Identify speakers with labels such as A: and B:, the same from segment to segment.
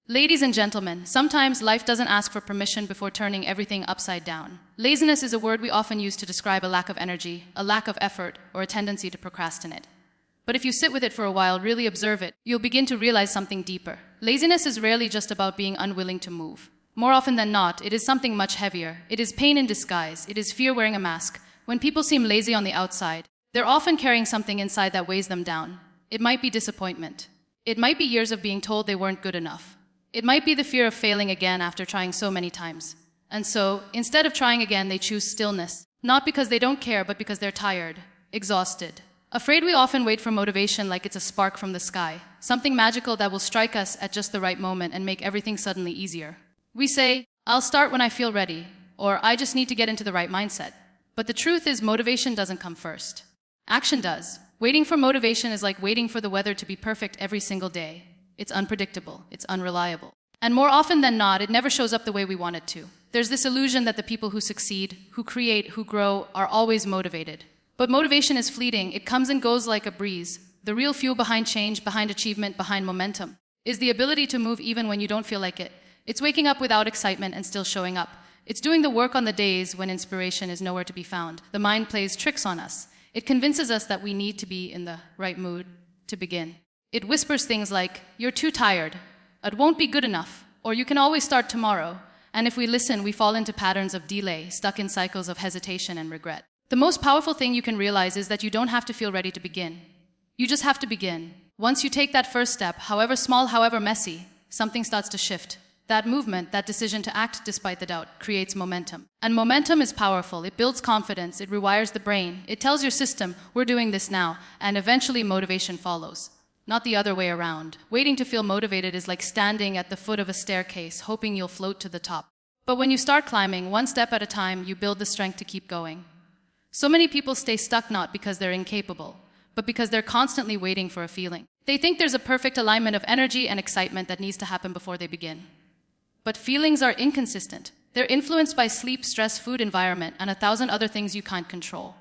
A: Ladies and gentlemen, sometimes life doesn't ask for permission before turning everything upside down. Laziness is a word we often use to describe a lack of energy, a lack of effort, or a tendency to procrastinate. But if you sit with it for a while, really observe it, you'll begin to realize something deeper. Laziness is rarely just about being unwilling to move. More often than not, it is something much heavier. It is pain in disguise. It is fear wearing a mask. When people seem lazy on the outside, they're often carrying something inside that weighs them down. It might be disappointment. It might be years of being told they weren't good enough. It might be the fear of failing again after trying so many times. And so, instead of trying again, they choose stillness. Not because they don't care, but because they're tired, exhausted. Afraid. We often wait for motivation like it's a spark from the sky, something magical that will strike us at just the right moment and make everything suddenly easier. We say, I'll start when I feel ready, or I just need to get into the right mindset. But the truth is, motivation doesn't come first. Action does. Waiting for motivation is like waiting for the weather to be perfect every single day. It's unpredictable, it's unreliable. And more often than not, it never shows up the way we want it to. There's this illusion that the people who succeed, who create, who grow, are always motivated. But motivation is fleeting. It comes and goes like a breeze. The real fuel behind change, behind achievement, behind momentum, is the ability to move even when you don't feel like it. It's waking up without excitement and still showing up. It's doing the work on the days when inspiration is nowhere to be found. The mind plays tricks on us. It convinces us that we need to be in the right mood to begin. It whispers things like, you're too tired, it won't be good enough, or you can always start tomorrow. And if we listen, we fall into patterns of delay, stuck in cycles of hesitation and regret. The most powerful thing you can realize is that you don't have to feel ready to begin. You just have to begin. Once you take that first step, however small, however messy, something starts to shift. That movement, that decision to act despite the doubt, creates momentum. And momentum is powerful. It builds confidence. It rewires the brain. It tells your system, we're doing this now, and eventually motivation follows. Not the other way around. Waiting to feel motivated is like standing at the foot of a staircase, hoping you'll float to the top. But when you start climbing, one step at a time, you build the strength to keep going. So many people stay stuck not because they're incapable, but because they're constantly waiting for a feeling. They think there's a perfect alignment of energy and excitement that needs to happen before they begin. But feelings are inconsistent. They're influenced by sleep, stress, food, environment, and 1,000 other things you can't control.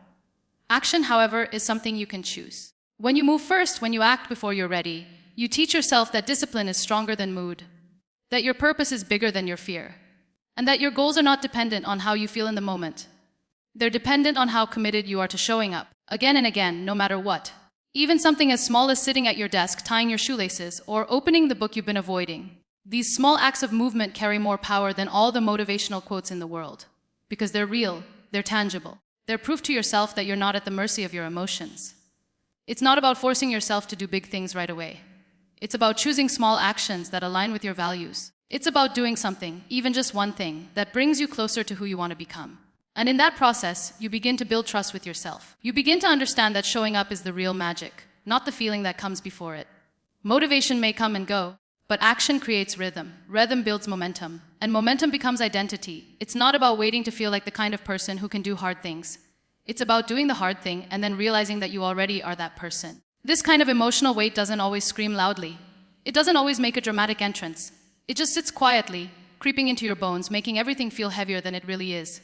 A: Action, however, is something you can choose. When you move first, when you act before you're ready, you teach yourself that discipline is stronger than mood, that your purpose is bigger than your fear, and that your goals are not dependent on how you feel in the moment. They're dependent on how committed you are to showing up, again and again, no matter what. Even something as small as sitting at your desk, tying your shoelaces, or opening the book you've been avoiding. These small acts of movement carry more power than all the motivational quotes in the world, because they're real, they're tangible. They're proof to yourself that you're not at the mercy of your emotions. It's not about forcing yourself to do big things right away. It's about choosing small actions that align with your values. It's about doing something, even just one thing, that brings you closer to who you want to become. And in that process, you begin to build trust with yourself. You begin to understand that showing up is the real magic, not the feeling that comes before it. Motivation may come and go, but action creates rhythm. Rhythm builds momentum, and momentum becomes identity. It's not about waiting to feel like the kind of person who can do hard things. It's about doing the hard thing and then realizing that you already are that person. This kind of emotional weight doesn't always scream loudly. It doesn't always make a dramatic entrance. It just sits quietly, creeping into your bones, making everything feel heavier than it really is.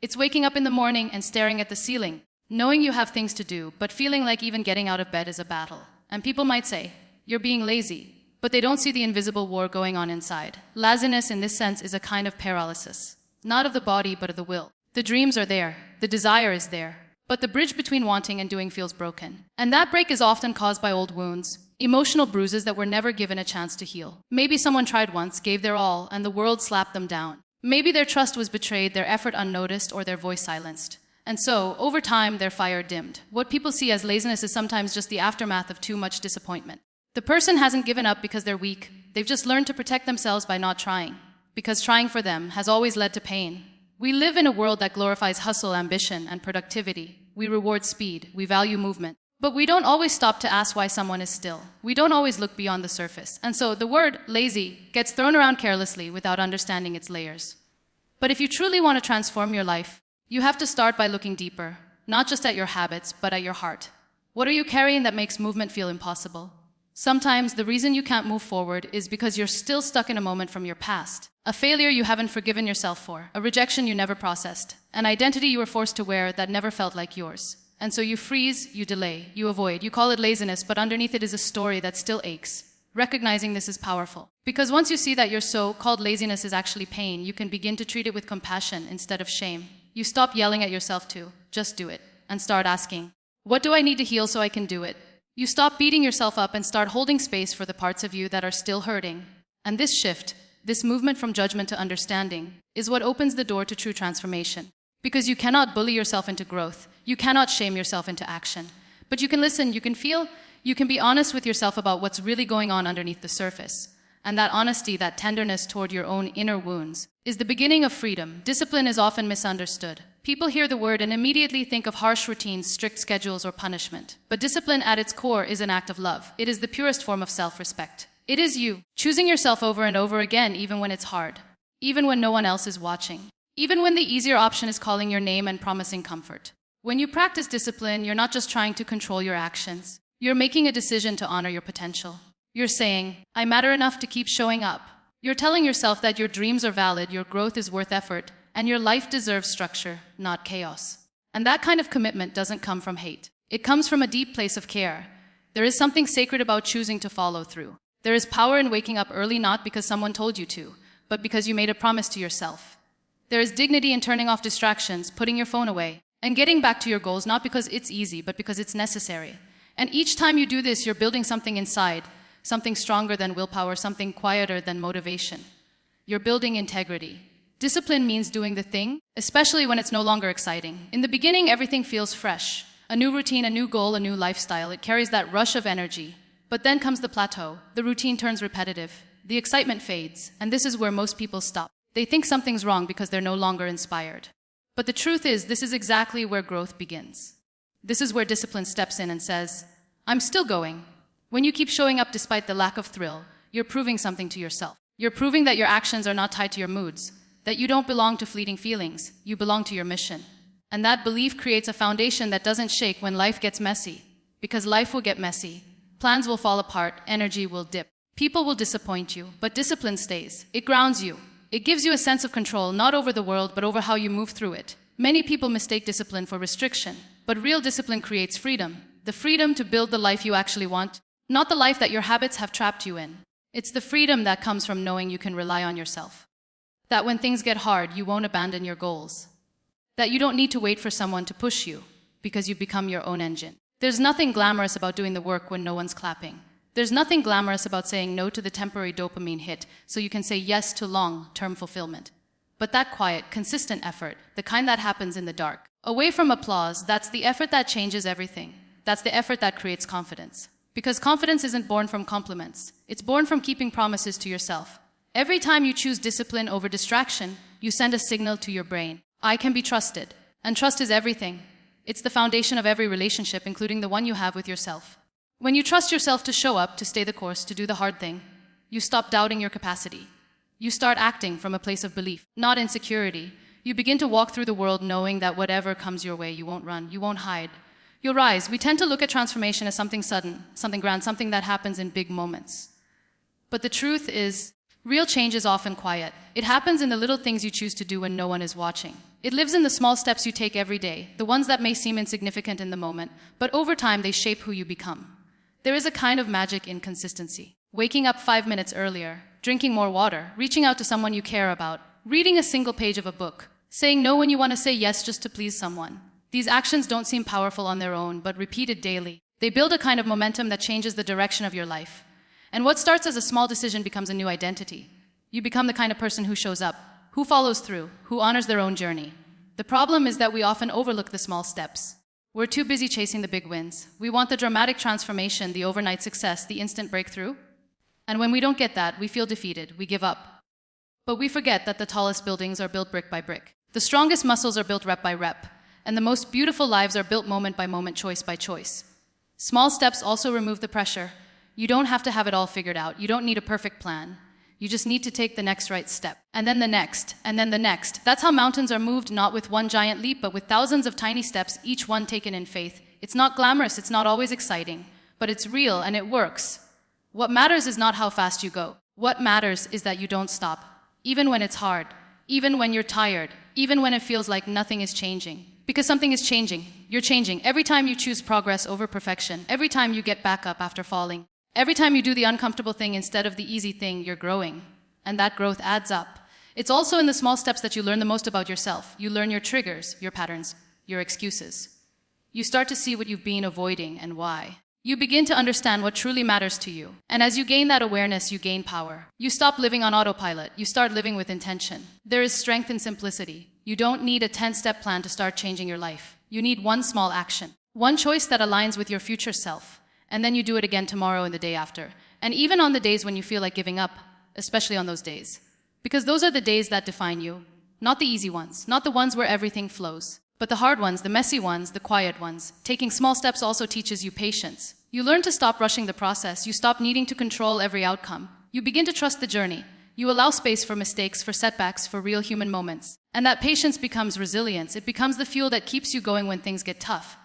A: It's waking up in the morning and staring at the ceiling, knowing you have things to do, but feeling like even getting out of bed is a battle. And people might say, you're being lazy, but they don't see the invisible war going on inside. Laziness in this sense is a kind of paralysis, not of the body, but of the will. The dreams are there, the desire is there, but the bridge between wanting and doing feels broken. And that break is often caused by old wounds, emotional bruises that were never given a chance to heal. Maybe someone tried once, gave their all, and the world slapped them down. Maybe their trust was betrayed, their effort unnoticed, or their voice silenced. And so, over time, their fire dimmed. What people see as laziness is sometimes just the aftermath of too much disappointment. The person hasn't given up because they're weak. They've just learned to protect themselves by not trying, because trying for them has always led to pain. We live in a world that glorifies hustle, ambition, and productivity. We reward speed, we value movement. But we don't always stop to ask why someone is still. We don't always look beyond the surface. And so the word lazy gets thrown around carelessly without understanding its layers. But if you truly want to transform your life, you have to start by looking deeper, not just at your habits, but at your heart. What are you carrying that makes movement feel impossible? Sometimes the reason you can't move forward is because you're still stuck in a moment from your past. A failure you haven't forgiven yourself for, a rejection you never processed, an identity you were forced to wear that never felt like yours. And so you freeze, you delay, you avoid, you call it laziness, but underneath it is a story that still aches. Recognizing this is powerful. Because once you see that your so-called laziness is actually pain, you can begin to treat it with compassion instead of shame. You stop yelling at yourself to just do it and start asking, what do I need to heal so I can do it? You stop beating yourself up and start holding space for the parts of you that are still hurting. And this shift, this movement from judgment to understanding, is what opens the door to true transformation. Because you cannot bully yourself into growth. You cannot shame yourself into action. But you can listen, you can feel, you can be honest with yourself about what's really going on underneath the surface. And that honesty, that tenderness toward your own inner wounds, is the beginning of freedom. Discipline is often misunderstood. People hear the word and immediately think of harsh routines, strict schedules, or punishment. But discipline at its core is an act of love. It is the purest form of self-respect. It is you, choosing yourself over and over again even when it's hard, even when no one else is watching, even when the easier option is calling your name and promising comfort. When you practice discipline, you're not just trying to control your actions. You're making a decision to honor your potential. You're saying, I matter enough to keep showing up. You're telling yourself that your dreams are valid, your growth is worth effort, and your life deserves structure, not chaos. And that kind of commitment doesn't come from hate. It comes from a deep place of care. There is something sacred about choosing to follow through. There is power in waking up early not because someone told you to, but because you made a promise to yourself. There is dignity in turning off distractions, putting your phone away, and getting back to your goals not because it's easy, but because it's necessary. And each time you do this, you're building something inside, something stronger than willpower, something quieter than motivation. You're building integrity. Discipline means doing the thing, especially when it's no longer exciting. In the beginning, everything feels fresh. A new routine, a new goal, a new lifestyle. It carries that rush of energy. But then comes the plateau. The routine turns repetitive. The excitement fades. And this is where most people stop. They think something's wrong because they're no longer inspired. But the truth is, this is exactly where growth begins. This is where discipline steps in and says, I'm still going. When you keep showing up despite the lack of thrill, you're proving something to yourself. You're proving that your actions are not tied to your moods, that you don't belong to fleeting feelings, you belong to your mission. And that belief creates a foundation that doesn't shake when life gets messy. Because life will get messy. Plans will fall apart, energy will dip. People will disappoint you, but discipline stays. It grounds you. It gives you a sense of control, not over the world, but over how you move through it. Many people mistake discipline for restriction, but real discipline creates freedom. The freedom to build the life you actually want, not the life that your habits have trapped you in. It's the freedom that comes from knowing you can rely on yourself. That when things get hard, you won't abandon your goals. That you don't need to wait for someone to push you, because you become your own engine. There's nothing glamorous about doing the work when no one's clapping. There's nothing glamorous about saying no to the temporary dopamine hit so you can say yes to long-term fulfillment. But that quiet, consistent effort, the kind that happens in the dark, away from applause, that's the effort that changes everything. That's the effort that creates confidence. Because confidence isn't born from compliments. It's born from keeping promises to yourself. Every time you choose discipline over distraction, you send a signal to your brain. I can be trusted. And trust is everything. It's the foundation of every relationship, including the one you have with yourself. When you trust yourself to show up, to stay the course, to do the hard thing, you stop doubting your capacity. You start acting from a place of belief, not insecurity. You begin to walk through the world knowing that whatever comes your way, you won't run, you won't hide. You'll rise. We tend to look at transformation as something sudden, something grand, something that happens in big moments. But the truth is, real change is often quiet. It happens in the little things you choose to do when no one is watching. It lives in the small steps you take every day, the ones that may seem insignificant in the moment, but over time they shape who you become. There is a kind of magic in consistency. Waking up 5 minutes earlier, drinking more water, reaching out to someone you care about, reading a single page of a book, saying no when you want to say yes just to please someone. These actions don't seem powerful on their own, but repeated daily, they build a kind of momentum that changes the direction of your life. And what starts as a small decision becomes a new identity. You become the kind of person who shows up, who follows through, who honors their own journey. The problem is that we often overlook the small steps. We're too busy chasing the big wins. We want the dramatic transformation, the overnight success, the instant breakthrough. And when we don't get that, we feel defeated, we give up. But we forget that the tallest buildings are built brick by brick. The strongest muscles are built rep by rep. And the most beautiful lives are built moment by moment, choice by choice. Small steps also remove the pressure. You don't have to have it all figured out. You don't need a perfect plan. You just need to take the next right step. And then the next, and then the next. That's how mountains are moved, not with one giant leap, but with thousands of tiny steps, each one taken in faith. It's not glamorous, it's not always exciting, but it's real and it works. What matters is not how fast you go. What matters is that you don't stop. Even when it's hard, even when you're tired, even when it feels like nothing is changing. Because something is changing. You're changing. Every time you choose progress over perfection, every time you get back up after falling, Every time you do the uncomfortable thing instead of the easy thing, you're growing. And that growth adds up. It's also in the small steps that you learn the most about yourself. You learn your triggers, your patterns, your excuses. You start to see what you've been avoiding and why. You begin to understand what truly matters to you. And as you gain that awareness, you gain power. You stop living on autopilot. You start living with intention. There is strength in simplicity. You don't need a 10-step plan to start changing your life. You need one small action. One choice that aligns with your future self. And then you do it again tomorrow and the day after. And even on the days when you feel like giving up, especially on those days. Because those are the days that define you. Not the easy ones, not the ones where everything flows. But the hard ones, the messy ones, the quiet ones. Taking small steps also teaches you patience. You learn to stop rushing the process. You stop needing to control every outcome. You begin to trust the journey. You allow space for mistakes, for setbacks, for real human moments. And that patience becomes resilience. It becomes the fuel that keeps you going when things get tough.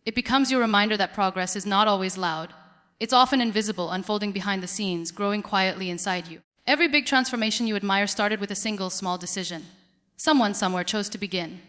A: It becomes your reminder that progress is not always loud. It's often invisible, unfolding behind the scenes, growing quietly inside you. Every big transformation you admire started with a single small decision. Someone somewhere chose to begin.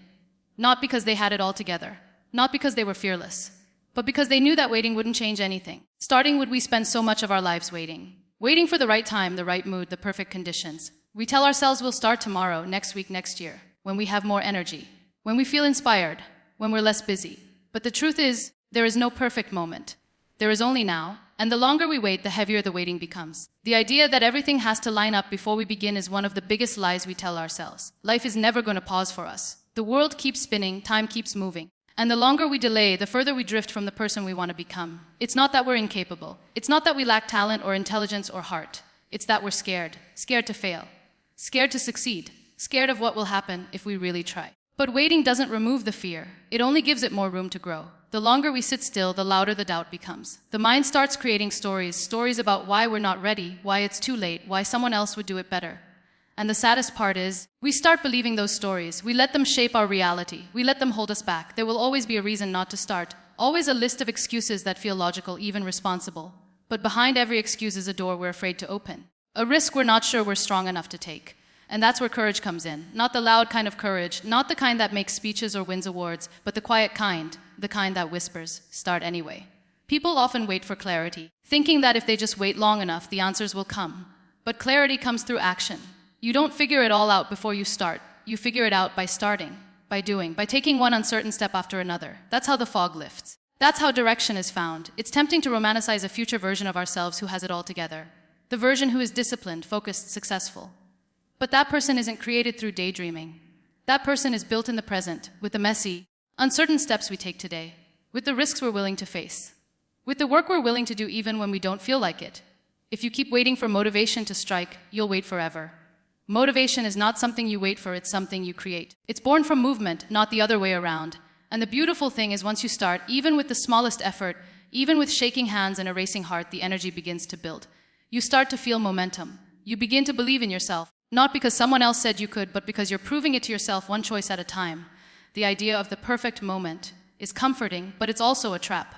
A: Not because they had it all together. Not because they were fearless. But because they knew that waiting wouldn't change anything. Starting would we spend so much of our lives waiting. Waiting for the right time, the right mood, the perfect conditions. We tell ourselves we'll start tomorrow, next week, next year. When we have more energy. When we feel inspired. When we're less busy. But the truth is, there is no perfect moment. There is only now, and the longer we wait, the heavier the waiting becomes. The idea that everything has to line up before we begin is one of the biggest lies we tell ourselves. Life is never going to pause for us. The world keeps spinning, time keeps moving. And the longer we delay, the further we drift from the person we want to become. It's not that we're incapable. It's not that we lack talent or intelligence or heart. It's that we're scared. Scared to fail. Scared to succeed. Scared of what will happen if we really try. But waiting doesn't remove the fear. It only gives it more room to grow. The longer we sit still, the louder the doubt becomes. The mind starts creating stories about why we're not ready, why it's too late, why someone else would do it better. And the saddest part is, we start believing those stories. We let them shape our reality. We let them hold us back. There will always be a reason not to start. Always a list of excuses that feel logical, even responsible. But behind every excuse is a door we're afraid to open. A risk we're not sure we're strong enough to take. And that's where courage comes in. Not the loud kind of courage, not the kind that makes speeches or wins awards, but the quiet kind, the kind that whispers, start anyway. People often wait for clarity, thinking that if they just wait long enough, the answers will come. But clarity comes through action. You don't figure it all out before you start. You figure it out by starting, by doing, by taking one uncertain step after another. That's how the fog lifts. That's how direction is found. It's tempting to romanticize a future version of ourselves who has it all together. The version who is disciplined, focused, successful. But that person isn't created through daydreaming. That person is built in the present, with the messy, uncertain steps we take today, with the risks we're willing to face, with the work we're willing to do even when we don't feel like it. If you keep waiting for motivation to strike, you'll wait forever. Motivation is not something you wait for, it's something you create. It's born from movement, not the other way around. And the beautiful thing is once you start, even with the smallest effort, even with shaking hands and a racing heart, the energy begins to build. You start to feel momentum. You begin to believe in yourself. Not because someone else said you could, but because you're proving it to yourself one choice at a time. The idea of the perfect moment is comforting, but it's also a trap.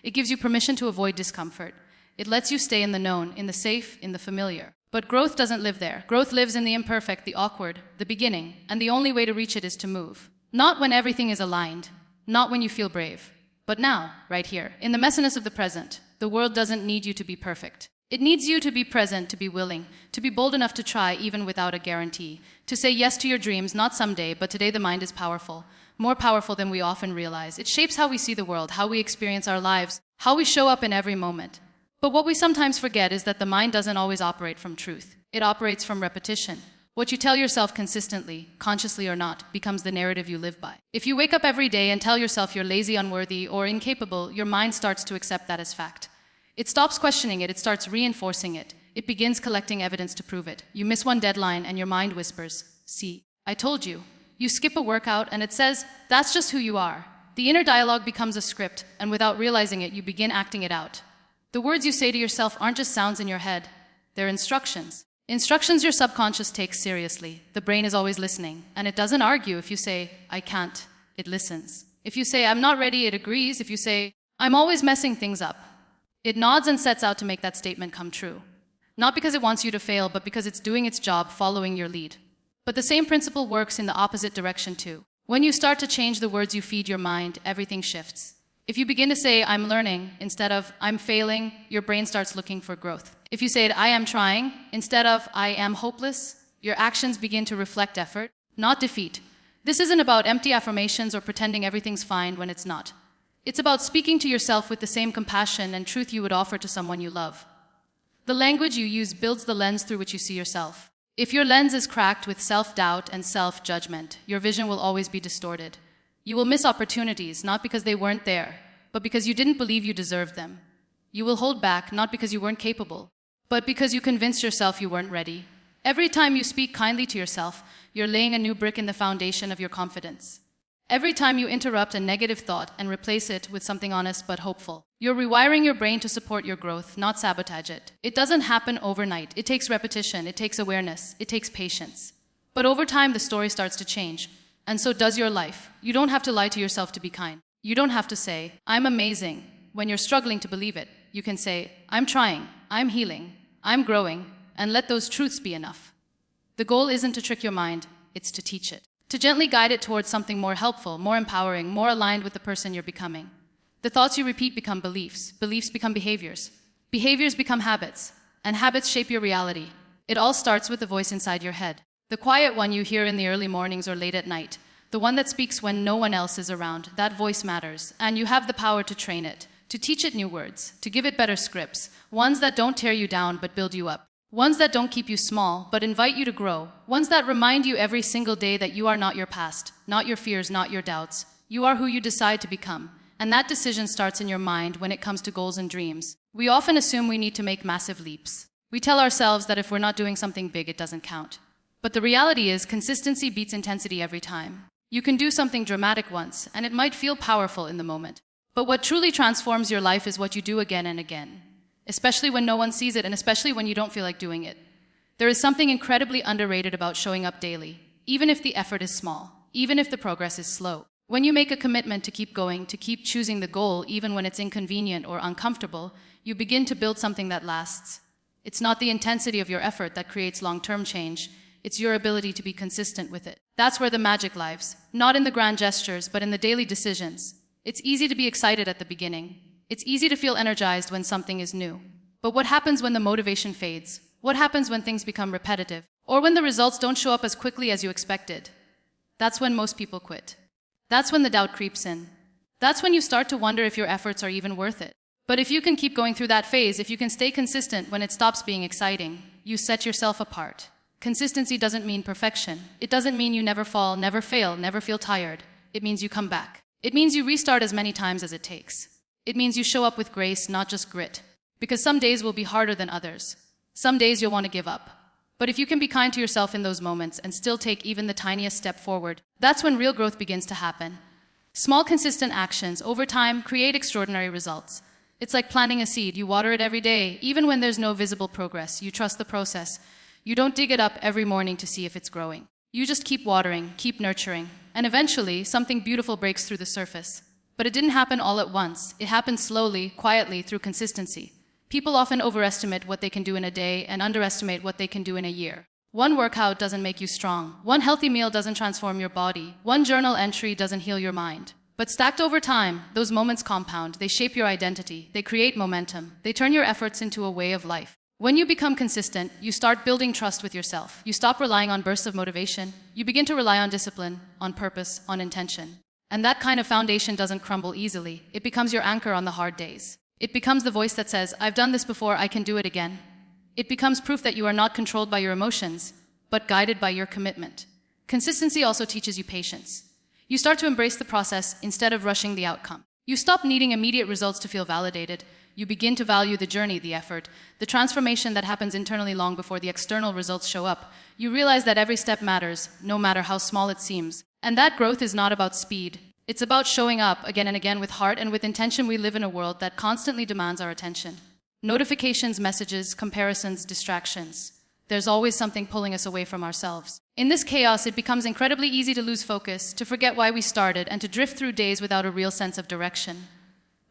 A: It gives you permission to avoid discomfort. It lets you stay in the known, in the safe, in the familiar. But growth doesn't live there. Growth lives in the imperfect, the awkward, the beginning, and the only way to reach it is to move. Not when everything is aligned, not when you feel brave, but now, right here, in the messiness of the present. The world doesn't need you to be perfect. It needs you to be present, to be willing, to be bold enough to try even without a guarantee, to say yes to your dreams, not someday, but today. The mind is powerful, more powerful than we often realize. It shapes how we see the world, how we experience our lives, how we show up in every moment. But what we sometimes forget is that the mind doesn't always operate from truth. It operates from repetition. What you tell yourself consistently, consciously or not, becomes the narrative you live by. If you wake up every day and tell yourself you're lazy, unworthy, or incapable, your mind starts to accept that as fact. It stops questioning it, it starts reinforcing it. It begins collecting evidence to prove it. You miss one deadline and your mind whispers, "See, I told you." You skip a workout and it says, "That's just who you are." The inner dialogue becomes a script, and without realizing it, you begin acting it out. The words you say to yourself aren't just sounds in your head, they're instructions. Instructions your subconscious takes seriously. The brain is always listening, and it doesn't argue. If you say, "I can't," it listens. If you say, "I'm not ready," it agrees. If you say, "I'm always messing things up," it nods and sets out to make that statement come true. Not because it wants you to fail, but because it's doing its job, following your lead. But the same principle works in the opposite direction too. When you start to change the words you feed your mind, everything shifts. If you begin to say, I'm learning, instead of, I'm failing, your brain starts looking for growth. If you say, I am trying, instead of, I am hopeless, your actions begin to reflect effort, not defeat. This isn't about empty affirmations or pretending everything's fine when it's not. It's about speaking to yourself with the same compassion and truth you would offer to someone you love. The language you use builds the lens through which you see yourself. If your lens is cracked with self-doubt and self-judgment, your vision will always be distorted. You will miss opportunities, not because they weren't there, but because you didn't believe you deserved them. You will hold back, not because you weren't capable, but because you convinced yourself you weren't ready. Every time you speak kindly to yourself, you're laying a new brick in the foundation of your confidence. Every time you interrupt a negative thought and replace it with something honest but hopeful, you're rewiring your brain to support your growth, not sabotage it. It doesn't happen overnight. It takes repetition, it takes awareness, it takes patience. But over time, the story starts to change. And so does your life. You don't have to lie to yourself to be kind. You don't have to say, I'm amazing, when you're struggling to believe it. You can say, I'm trying, I'm healing, I'm growing, and let those truths be enough. The goal isn't to trick your mind, it's to teach it. To gently guide it towards something more helpful, more empowering, more aligned with the person you're becoming. The thoughts you repeat become beliefs. Beliefs become behaviors. Behaviors become habits. And habits shape your reality. It all starts with the voice inside your head. The quiet one you hear in the early mornings or late at night. The one that speaks when no one else is around. That voice matters. And you have the power to train it. To teach it new words. To give it better scripts. Ones that don't tear you down but build you up. Ones that don't keep you small, but invite you to grow. Ones that remind you every single day that you are not your past, not your fears, not your doubts. You are who you decide to become. And that decision starts in your mind when it comes to goals and dreams. We often assume we need to make massive leaps. We tell ourselves that if we're not doing something big, it doesn't count. But the reality is, consistency beats intensity every time. You can do something dramatic once, and it might feel powerful in the moment. But what truly transforms your life is what you do again and again. Especially when no one sees it, and especially when you don't feel like doing it. There is something incredibly underrated about showing up daily, even if the effort is small, even if the progress is slow. When you make a commitment to keep going, to keep choosing the goal, even when it's inconvenient or uncomfortable, you begin to build something that lasts. It's not the intensity of your effort that creates long-term change. It's your ability to be consistent with it. That's where the magic lies, not in the grand gestures, but in the daily decisions. It's easy to be excited at the beginning. It's easy to feel energized when something is new. But what happens when the motivation fades? What happens when things become repetitive? Or when the results don't show up as quickly as you expected? That's when most people quit. That's when the doubt creeps in. That's when you start to wonder if your efforts are even worth it. But if you can keep going through that phase, if you can stay consistent when it stops being exciting, you set yourself apart. Consistency doesn't mean perfection. It doesn't mean you never fall, never fail, never feel tired. It means you come back. It means you restart as many times as it takes. It means you show up with grace, not just grit. Because some days will be harder than others. Some days you'll want to give up. But if you can be kind to yourself in those moments and still take even the tiniest step forward, that's when real growth begins to happen. Small, consistent actions over time create extraordinary results. It's like planting a seed. You water it every day, even when there's no visible progress. You trust the process. You don't dig it up every morning to see if it's growing. You just keep watering, keep nurturing, and eventually something beautiful breaks through the surface. But it didn't happen all at once. It happened slowly, quietly, through consistency. People often overestimate what they can do in a day and underestimate what they can do in a year. One workout doesn't make you strong. One healthy meal doesn't transform your body. One journal entry doesn't heal your mind. But stacked over time, those moments compound. They shape your identity. They create momentum. They turn your efforts into a way of life. When you become consistent, you start building trust with yourself. You stop relying on bursts of motivation. You begin to rely on discipline, on purpose, on intention. And that kind of foundation doesn't crumble easily. It becomes your anchor on the hard days. It becomes the voice that says, I've done this before, I can do it again. It becomes proof that you are not controlled by your emotions, but guided by your commitment. Consistency also teaches you patience. You start to embrace the process instead of rushing the outcome. You stop needing immediate results to feel validated. You begin to value the journey, the effort, the transformation that happens internally long before the external results show up. You realize that every step matters, no matter how small it seems. And that growth is not about speed. It's about showing up again and again with heart and with intention. We live in a world that constantly demands our attention. Notifications, messages, comparisons, distractions. There's always something pulling us away from ourselves. In this chaos, it becomes incredibly easy to lose focus, to forget why we started, and to drift through days without a real sense of direction.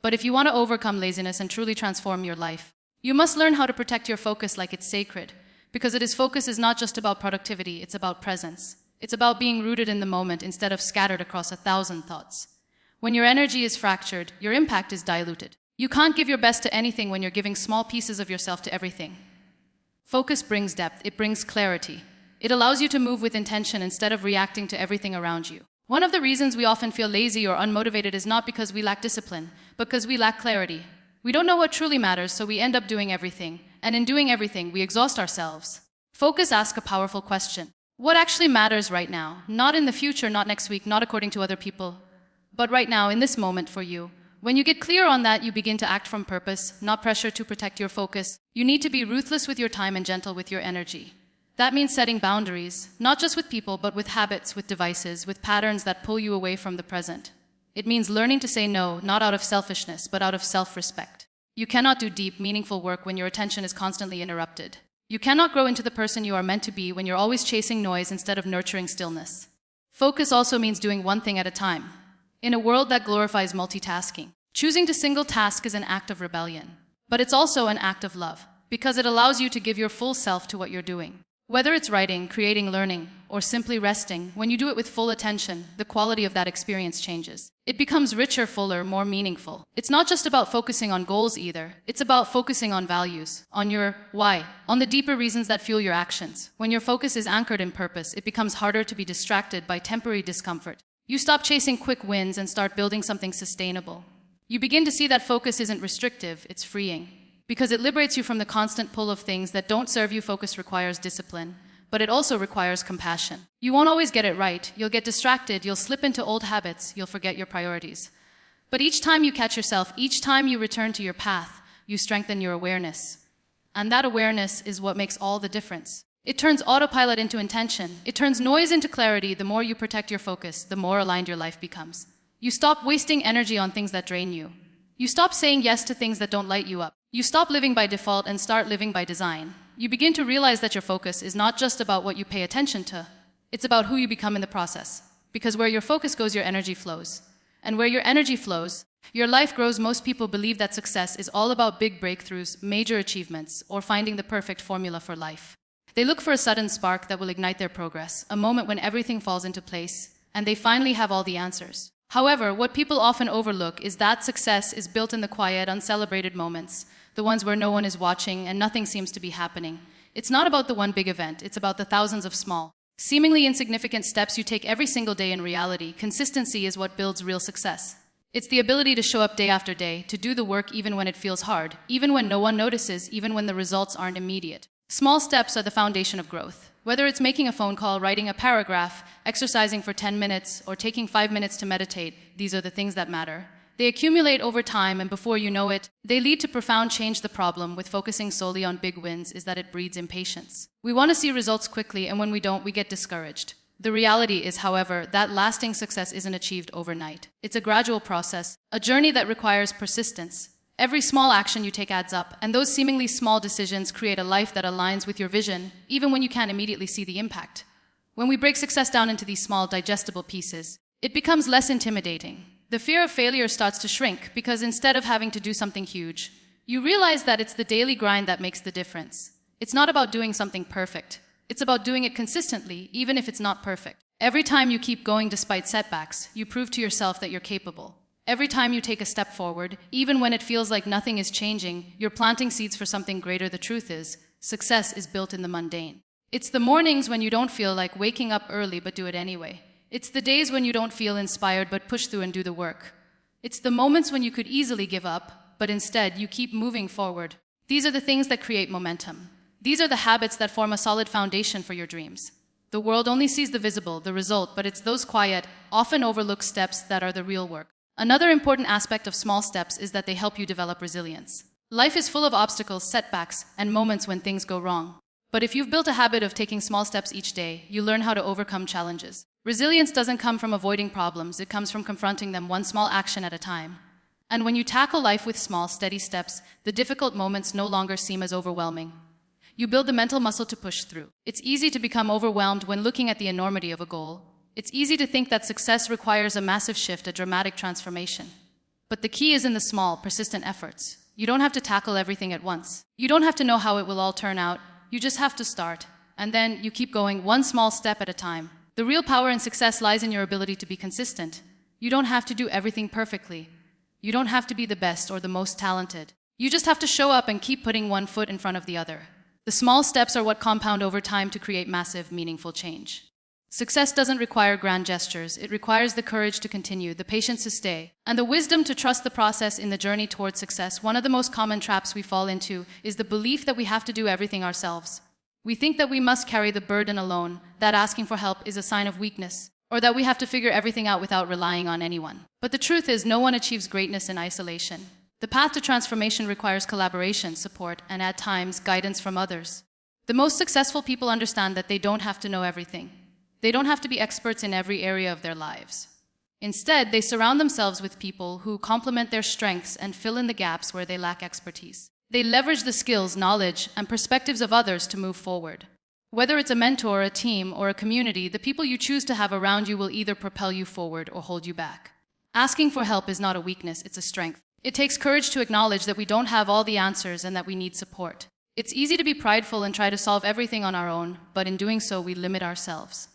A: But if you want to overcome laziness and truly transform your life, you must learn how to protect your focus like it's sacred. Because focus is not just about productivity, it's about presence. It's about being rooted in the moment instead of scattered across 1,000 thoughts. When your energy is fractured, your impact is diluted. You can't give your best to anything when you're giving small pieces of yourself to everything. Focus brings depth, it brings clarity. It allows you to move with intention instead of reacting to everything around you. One of the reasons we often feel lazy or unmotivated is not because we lack discipline, but because we lack clarity. We don't know what truly matters, so we end up doing everything. And in doing everything, we exhaust ourselves. Focus asks a powerful question. What actually matters right now? Not in the future, not next week, not according to other people, but right now, in this moment for you. When you get clear on that, you begin to act from purpose, not pressure to protect your focus. You need to be ruthless with your time and gentle with your energy. That means setting boundaries, not just with people, but with habits, with devices, with patterns that pull you away from the present. It means learning to say no, not out of selfishness, but out of self-respect. You cannot do deep, meaningful work when your attention is constantly interrupted. You cannot grow into the person you are meant to be when you're always chasing noise instead of nurturing stillness. Focus also means doing one thing at a time. In a world that glorifies multitasking, choosing to single task is an act of rebellion. But it's also an act of love, because it allows you to give your full self to what you're doing. Whether it's writing, creating, learning, or simply resting, when you do it with full attention, the quality of that experience changes. It becomes richer, fuller, more meaningful. It's not just about focusing on goals either. It's about focusing on values, on your why, on the deeper reasons that fuel your actions. When your focus is anchored in purpose, it becomes harder to be distracted by temporary discomfort. You stop chasing quick wins and start building something sustainable. You begin to see that focus isn't restrictive, it's freeing. Because it liberates you from the constant pull of things that don't serve you. Focus requires discipline, but it also requires compassion. You won't always get it right. You'll get distracted, you'll slip into old habits, you'll forget your priorities. But each time you catch yourself, each time you return to your path, you strengthen your awareness. And that awareness is what makes all the difference. It turns autopilot into intention. It turns noise into clarity. The more you protect your focus, the more aligned your life becomes. You stop wasting energy on things that drain you. You stop saying yes to things that don't light you up. You stop living by default and start living by design. You begin to realize that your focus is not just about what you pay attention to. It's about who you become in the process. Because where your focus goes, your energy flows. And where your energy flows, your life grows. Most people believe that success is all about big breakthroughs, major achievements, or finding the perfect formula for life. They look for a sudden spark that will ignite their progress, a moment when everything falls into place, and they finally have all the answers. However, what people often overlook is that success is built in the quiet, uncelebrated moments, the ones where no one is watching and nothing seems to be happening. It's not about the one big event, it's about the thousands of small, seemingly insignificant steps you take every single day. In reality, consistency is what builds real success. It's the ability to show up day after day, to do the work even when it feels hard, even when no one notices, even when the results aren't immediate. Small steps are the foundation of growth. Whether it's making a phone call, writing a paragraph, exercising for 10 minutes, or taking 5 minutes to meditate, these are the things that matter. They accumulate over time, and before you know it, they lead to profound change. The problem with focusing solely on big wins is that it breeds impatience. We want to see results quickly, and when we don't, we get discouraged. The reality is, however, that lasting success isn't achieved overnight. It's a gradual process, a journey that requires persistence. Every small action you take adds up, and those seemingly small decisions create a life that aligns with your vision, even when you can't immediately see the impact. When we break success down into these small, digestible pieces, it becomes less intimidating. The fear of failure starts to shrink because instead of having to do something huge, you realize that it's the daily grind that makes the difference. It's not about doing something perfect. It's about doing it consistently, even if it's not perfect. Every time you keep going despite setbacks, you prove to yourself that you're capable. Every time you take a step forward, even when it feels like nothing is changing, you're planting seeds for something greater. The truth is, success is built in the mundane. It's the mornings when you don't feel like waking up early but do it anyway. It's the days when you don't feel inspired but push through and do the work. It's the moments when you could easily give up, but instead you keep moving forward. These are the things that create momentum. These are the habits that form a solid foundation for your dreams. The world only sees the visible, the result, but it's those quiet, often overlooked steps that are the real work. Another important aspect of small steps is that they help you develop resilience. Life is full of obstacles, setbacks, and moments when things go wrong. But if you've built a habit of taking small steps each day, you learn how to overcome challenges. Resilience doesn't come from avoiding problems, it comes from confronting them one small action at a time. And when you tackle life with small, steady steps, the difficult moments no longer seem as overwhelming. You build the mental muscle to push through. It's easy to become overwhelmed when looking at the enormity of a goal. It's easy to think that success requires a massive shift, a dramatic transformation. But the key is in the small, persistent efforts. You don't have to tackle everything at once. You don't have to know how it will all turn out. You just have to start. And then you keep going one small step at a time. The real power in success lies in your ability to be consistent. You don't have to do everything perfectly. You don't have to be the best or the most talented. You just have to show up and keep putting one foot in front of the other. The small steps are what compound over time to create massive, meaningful change. Success doesn't require grand gestures. It requires the courage to continue, the patience to stay, and the wisdom to trust the process in the journey towards success. One of the most common traps we fall into is the belief that we have to do everything ourselves. We think that we must carry the burden alone, that asking for help is a sign of weakness, or that we have to figure everything out without relying on anyone. But the truth is, no one achieves greatness in isolation. The path to transformation requires collaboration, support, and at times, guidance from others. The most successful people understand that they don't have to know everything. They don't have to be experts in every area of their lives. Instead, they surround themselves with people who complement their strengths and fill in the gaps where they lack expertise. They leverage the skills, knowledge, and perspectives of others to move forward. Whether it's a mentor, a team, or a community, the people you choose to have around you will either propel you forward or hold you back. Asking for help is not a weakness, it's a strength. It takes courage to acknowledge that we don't have all the answers and that we need support. It's easy to be prideful and try to solve everything on our own, but in doing so, we limit ourselves.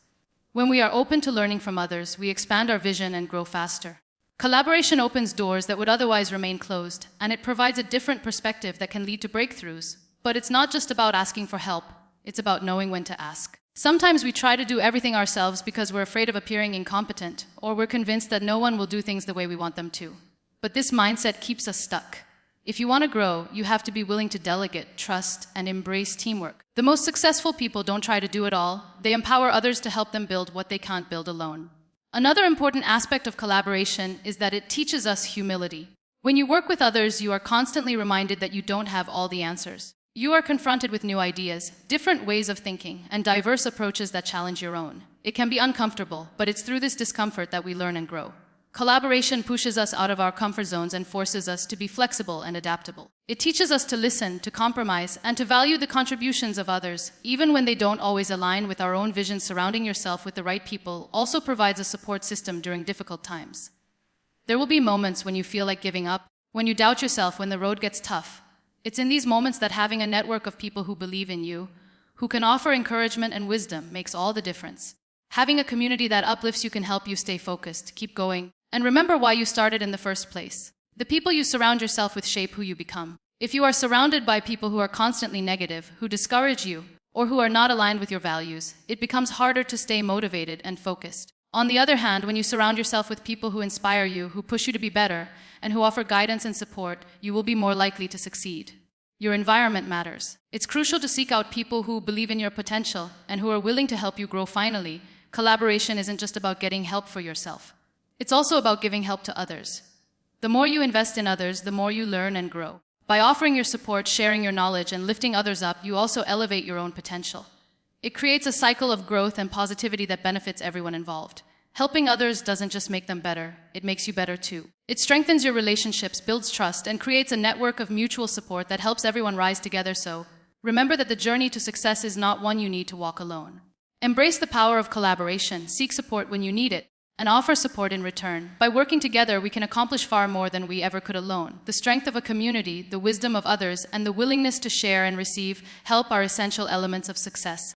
A: When we are open to learning from others, we expand our vision and grow faster. Collaboration opens doors that would otherwise remain closed, and it provides a different perspective that can lead to breakthroughs. But it's not just about asking for help, it's about knowing when to ask. Sometimes we try to do everything ourselves because we're afraid of appearing incompetent, or we're convinced that no one will do things the way we want them to. But this mindset keeps us stuck. If you want to grow, you have to be willing to delegate, trust, and embrace teamwork. The most successful people don't try to do it all. They empower others to help them build what they can't build alone. Another important aspect of collaboration is that it teaches us humility. When you work with others, you are constantly reminded that you don't have all the answers. You are confronted with new ideas, different ways of thinking, and diverse approaches that challenge your own. It can be uncomfortable, but it's through this discomfort that we learn and grow. Collaboration pushes us out of our comfort zones and forces us to be flexible and adaptable. It teaches us to listen, to compromise, and to value the contributions of others, even when they don't always align with our own vision. Surrounding yourself with the right people also provides a support system during difficult times. There will be moments when you feel like giving up, when you doubt yourself, when the road gets tough. It's in these moments that having a network of people who believe in you, who can offer encouragement and wisdom, makes all the difference. Having a community that uplifts you can help you stay focused, keep going, and remember why you started in the first place. The people you surround yourself with shape who you become. If you are surrounded by people who are constantly negative, who discourage you, or who are not aligned with your values, it becomes harder to stay motivated and focused. On the other hand, when you surround yourself with people who inspire you, who push you to be better, and who offer guidance and support, you will be more likely to succeed. Your environment matters. It's crucial to seek out people who believe in your potential and who are willing to help you grow. Finally, collaboration isn't just about getting help for yourself. It's also about giving help to others. The more you invest in others, the more you learn and grow. By offering your support, sharing your knowledge, and lifting others up, you also elevate your own potential. It creates a cycle of growth and positivity that benefits everyone involved. Helping others doesn't just make them better, it makes you better too. It strengthens your relationships, builds trust, and creates a network of mutual support that helps everyone rise together. So, remember that the journey to success is not one you need to walk alone. Embrace the power of collaboration, seek support when you need it, and offer support in return. By working together, we can accomplish far more than we ever could alone. The strength of a community, the wisdom of others, and the willingness to share and receive help are essential elements of success.